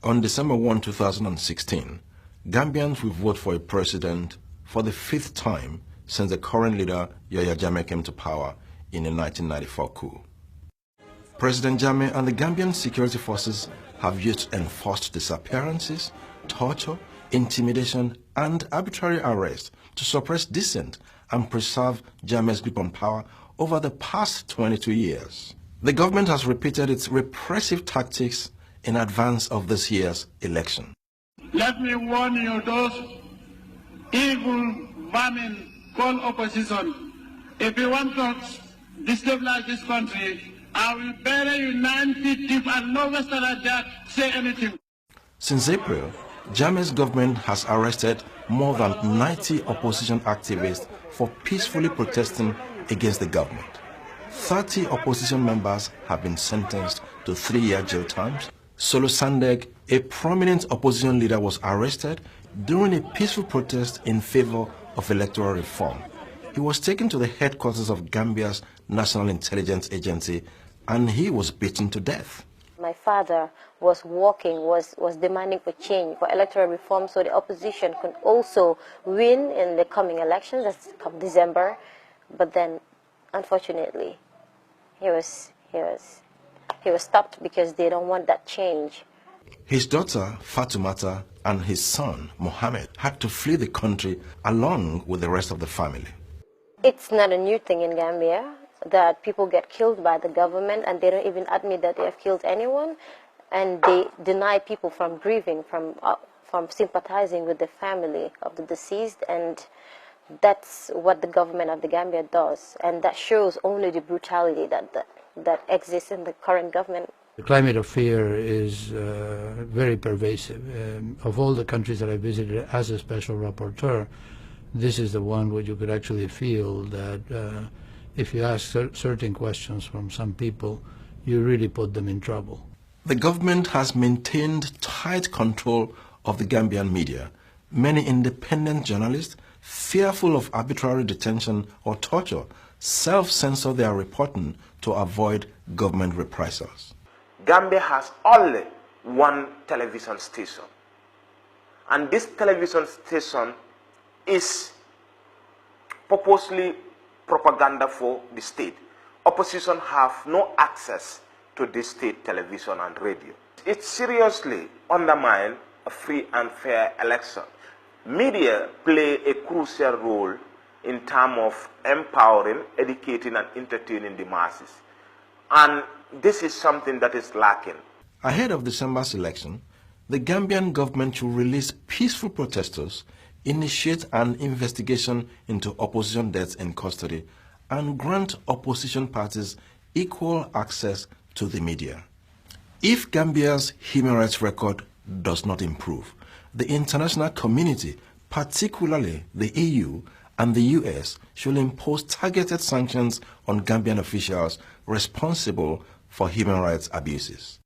On December 1, 2016, Gambians will vote for a president for the fifth time since the current leader, Yahya Jammeh, came to power in the 1994 coup. President Jammeh and the Gambian security forces have used enforced disappearances, torture, intimidation, and arbitrary arrest to suppress dissent and preserve Jammeh's grip on power over the past 22 years. The government has repeated its repressive tactics in advance of this year's election. Let me warn you, those evil vermin called opposition. If you want to destabilize this country, I will bury you 90 deep and no Westerner dare say anything. Since April, Jammeh's government has arrested more than 90 opposition activists for peacefully protesting against the government. 30 opposition members have been sentenced to 3-year jail terms. Solo Sandeg, a prominent opposition leader, was arrested during a peaceful protest in favor of electoral reform. He was taken to the headquarters of Gambia's National Intelligence Agency and he was beaten to death. My father was demanding for change, for electoral reform, so the opposition could also win in the coming elections, that's come December. But then, unfortunately, he was stopped because they don't want that change. His daughter, Fatoumata, and his son, Mohammed, had to flee the country along with the rest of the family. It's not a new thing in Gambia that people get killed by the government and they don't even admit that they have killed anyone, and they deny people from grieving, from sympathizing with the family of the deceased, and that's what the government of the Gambia does, and that shows only the brutality that exists in the current government. The climate of fear is very pervasive. Of all the countries that I visited as a special rapporteur, this is the one where you could actually feel that if you ask certain questions from some people, you really put them in trouble. The government has maintained tight control of the Gambian media. Many independent journalists, fearful of arbitrary detention or torture, self-censor their reporting to avoid government reprisals. Gambia has only one television station, and this television station is purposely propaganda for the state. Opposition have no access to this state television and radio. It seriously undermines a free and fair election. Media play a crucial role in terms of empowering, educating, and entertaining the masses. And this is something that is lacking. Ahead of December's election, the Gambian government should release peaceful protesters, initiate an investigation into opposition deaths in custody, and grant opposition parties equal access to the media. If Gambia's human rights record does not improve, the international community, particularly the EU and the US, should impose targeted sanctions on Gambian officials responsible for human rights abuses.